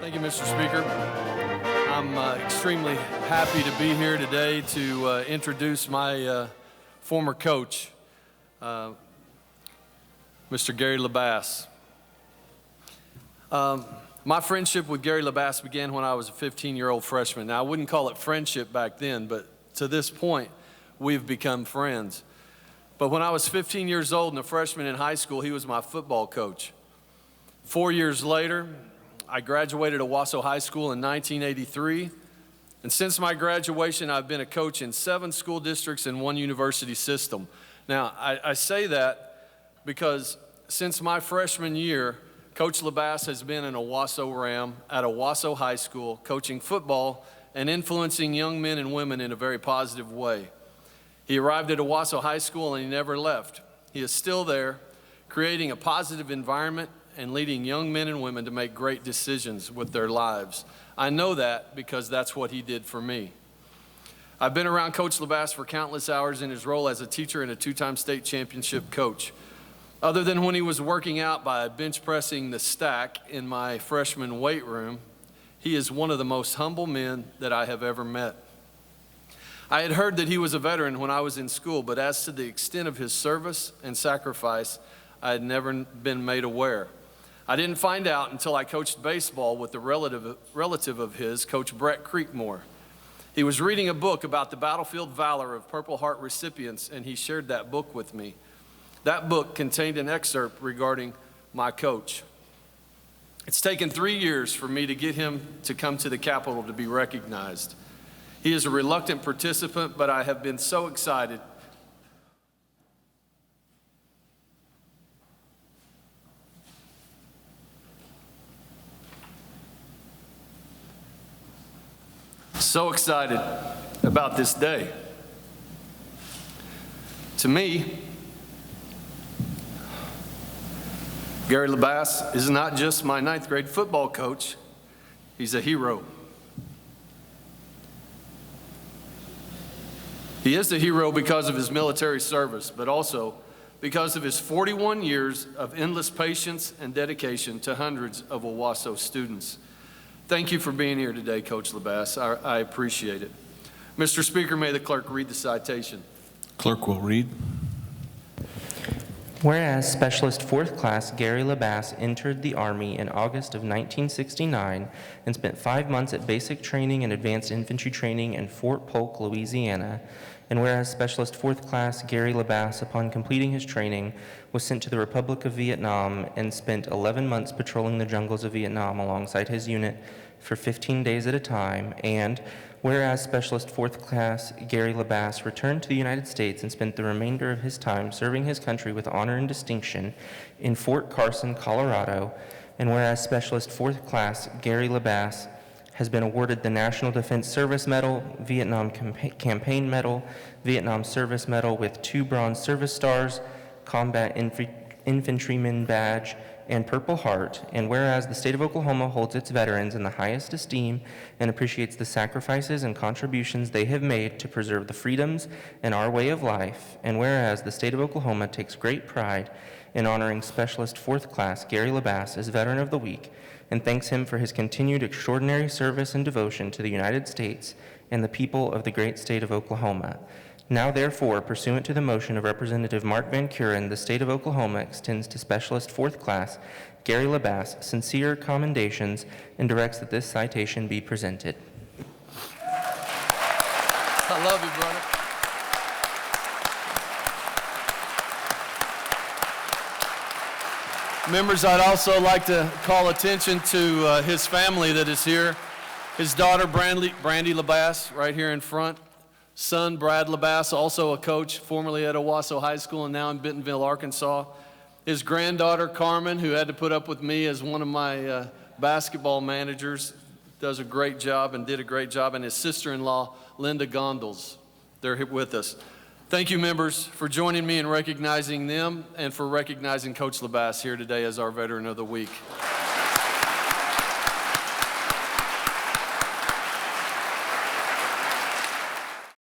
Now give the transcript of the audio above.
Thank you, Mr. Speaker. I'm extremely happy to be here today to introduce my former coach, Mr. Gary LeBass. My friendship with Gary LeBass began when I was a 15-year-old freshman. Now, I wouldn't call it friendship back then, but to this point, we've become friends. But when I was 15 years old and a freshman in high school, he was my football coach. 4 years later, I graduated Owasso High School in 1983, and since my graduation, I've been a coach in 7 school districts and 1 university system. Now, I say that because since my freshman year, Coach LeBass has been an Owasso Ram at Owasso High School, coaching football and influencing young men and women in a very positive way. He arrived at Owasso High School and he never left. He is still there, creating a positive environment and leading young men and women to make great decisions with their lives. I know that because that's what he did for me. I've been around Coach LeBass for countless hours in his role as a teacher and a 2-time state championship coach. Other than when he was working out by bench pressing the stack in my freshman weight room, he is one of the most humble men that I have ever met. I had heard that he was a veteran when I was in school, but as to the extent of his service and sacrifice, I had never been made aware. I didn't find out until I coached baseball with a relative of his, Coach Brett Creekmore. He was reading a book about the battlefield valor of Purple Heart recipients, and he shared that book with me. That book contained an excerpt regarding my coach. It's taken 3 years for me to get him to come to the Capitol to be recognized. He is a reluctant participant, but I have been so excited. So excited about this day. To me, Gary LeBass is not just my 9th grade football coach, he's a hero. He is a hero because of his military service, but also because of his 41 years of endless patience and dedication to hundreds of Owasso students. Thank you for being here today, Coach LeBass. I appreciate it. Mr. Speaker, may the clerk read the citation. Clerk will read. Whereas Specialist 4th Class Gary LeBass entered the Army in August of 1969 and spent 5 months at basic training and advanced infantry training in Fort Polk, Louisiana, and whereas Specialist 4th Class Gary LeBass, upon completing his training, was sent to the Republic of Vietnam and spent 11 months patrolling the jungles of Vietnam alongside his unit for 15 days at a time, and whereas Specialist 4th Class Gary LeBass returned to the United States and spent the remainder of his time serving his country with honor and distinction in Fort Carson, Colorado, and whereas Specialist 4th Class Gary LeBass has been awarded the National Defense Service Medal, Vietnam Campaign Medal, Vietnam Service Medal with 2 Bronze Service Stars, Combat Infantryman Badge, and Purple Heart, and whereas the state of Oklahoma holds its veterans in the highest esteem and appreciates the sacrifices and contributions they have made to preserve the freedoms and our way of life, and whereas the state of Oklahoma takes great pride in honoring Specialist 4th Class Gary LeBass as Veteran of the Week, and thanks him for his continued extraordinary service and devotion to the United States and the people of the great state of Oklahoma. Now, therefore, pursuant to the motion of Representative Mark Van Kuren, the state of Oklahoma extends to Specialist 4th Class Gary LeBass sincere commendations and directs that this citation be presented. I love you, brother. Members, I'd also like to call attention to his family that is here. His daughter, Brandy LeBass, right here in front. Son, Brad LeBass, also a coach, formerly at Owasso High School and now in Bentonville, Arkansas. His granddaughter, Carmen, who had to put up with me as one of my basketball managers, does a great job and did a great job. And his sister-in-law, Linda Gondels, they're here with us. Thank you, members, for joining me in recognizing them and for recognizing Coach LeBass here today as our Veteran of the Week.